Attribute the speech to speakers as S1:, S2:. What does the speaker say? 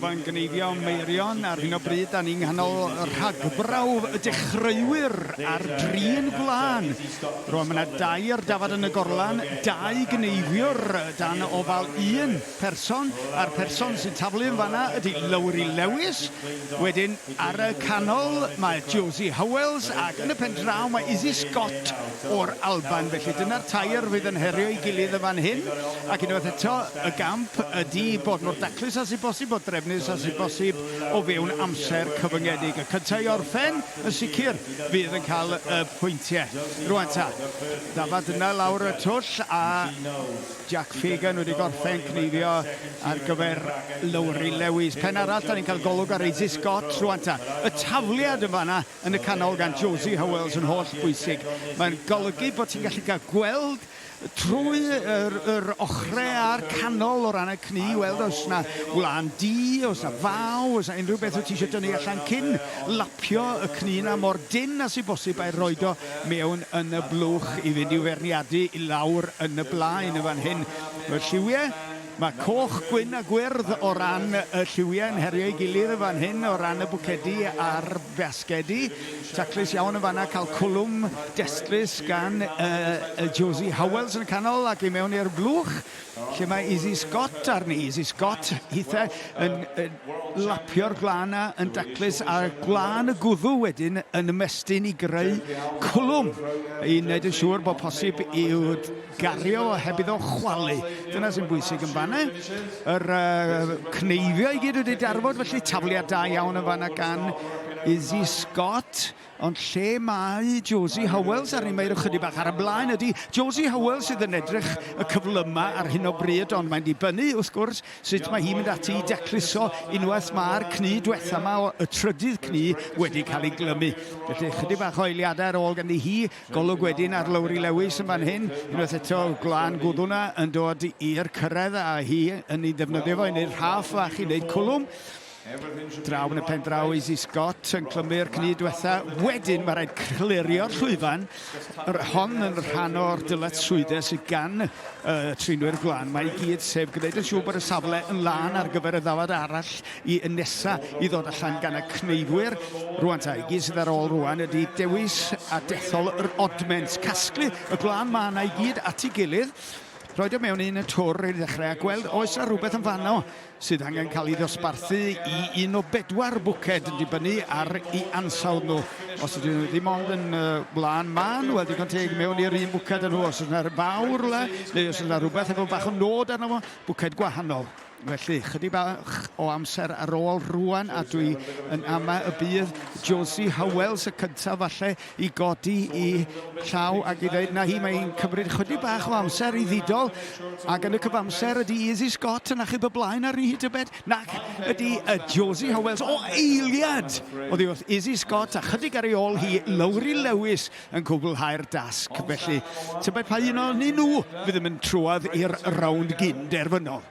S1: yn gneifio meirion ar hyn o bryd. Da ni'n nghanol rhagbrawf y Dechreuwyr ar Trin Gwlan. Rwy'n yna 2 dafad yn y gorlan, 2 gneifwyr dan ofal 1 person. A'r person sy'n taflu yn fanna ydy Lewis. Wedyn ar y canol mae Josie Howells ac yn y pen draw mae Izzy Scott o'r Alban. Felly dyna'r tair fydd yn herio i gilydd y fan hyn. Ac unwaith eto, y gamp ydy bod mor daclus as i bosib, bod drefnus as i bosib o fewn amser cyfyngedig. Y cyntaf i orffen, yn sicr, fydd yn cael y pwyntiau. Rwan ta, dafad yna lawr y twll a Jack Fagan wedi gorffen cneifio ar gyfer Lewis. Pen arall, da ni'n cael golwg ar Izzy Scott. Rwan ta, y tafliad yn fanna yn y canol gan Josie Howells yn holl bwysig. Mae'n golygu bod ti'n gallu cael gweld trwy yr ochrau a'r canol o ran y cni, weld os yna wlan di, os yna faw, os yna unrhyw beth o ti eisiau dynnu allan cyn lapio y cni yna mor dyn as i bosib a'i roed o mewn yn y blwch i fynd i'w ferniadu i lawr yn y blaen y fan hyn. Mae'r lliwiau, mae coch, gwyn a gwyrdd o ran y lliwiau yn herio i gilydd y fan hyn o ran y bwcedi a'r basgedi. Taclus iawn yn fanna cael cwlwm destlus gan Josie Howells yn y canol ac i mewn i'r blwch lle mae Izzy Scott arni. Izzy Scott hitha yn lapio'r glana yn daclus a glân y gwddw wedyn yn ymestyn i greu cwlwm i wneud yn siŵr bod posib i'w gario heb iddo chwalu. Dyna sy'n bwysig yn fanna. Yr cneifio i gyd wedi darfod, felly tafliad da iawn yn fanna gan Izzy Scott. Ond lle mae Josie Howells ar ni'n ychydig bach ar y blaen ydy Josie Howells sydd yn edrych y cyflyma ar hyn o bryd, ond mae'n dibynnu wrth gwrs sut mae hi'n mynd ati i decluso unwaith mae'r cni diwetha yma o y trydydd cni wedi cael ei glymu. Felly chydig bach o eiliadau ar ôl ganddi hi, golwg wedyn ar Lewis yn fan hyn, unwaith eto glân gwddwna yn dod i'r cyrraedd a hi yn ei ddefnyddio fo i wneud rhaff fach i wneud cwlwm. Draw yn y pen draw Izzy Scott yn clymu'r cni diwetha. Wedyn mae rhaid clirio'r llwyfan. Hon yn rhan o'r dyletswyddau sydd gan Trinwyr Gwlan. Mae i gyd sef gwneud yn siŵr bod y safle yn lan ar gyfer y ddafad arall i nesa i ddod allan gan y cneifwyr. Rwan ta, i gyd sydd ar ôl rwan ydy dewis a dethol yr odment. Casglu y Gwlan ma yna i gyd at ei gilydd. Roed o mewn un y twr i ddechrau a gweld oes yna rhywbeth yn fanno sydd angen cael ei ddosbarthu i 1 o 4 bwced yn dibynnu ar ei ansawdd nhw. Os ydyn nhw ddim ond yn blaen man, wel digon teg mewn i'r un bwced yn nhw. Os yna'r fawr le, neu os yna rhywbeth efo bach o nod arno fo, bwced gwahanol. Felly, chydig bach o amser ar ôl rwan a dwi yn ama y bydd Josie Howells y cyntaf falle i godi i llaw ac i ddweud na hi mae'n cymryd chydig bach o amser i ddidol ac yn y cyfamser ydy Izzy Scott yn achub y blaen ar hyd y bed nac ydy Josie Howells o eiliad oddi wrth Izzy Scott a chydig ar ei ôl hi Lewis yn cwblhau'r dasg. Felly, tybed pa un o'n nhw fydd yn mynd trwad i'r rownd gyn derfynol.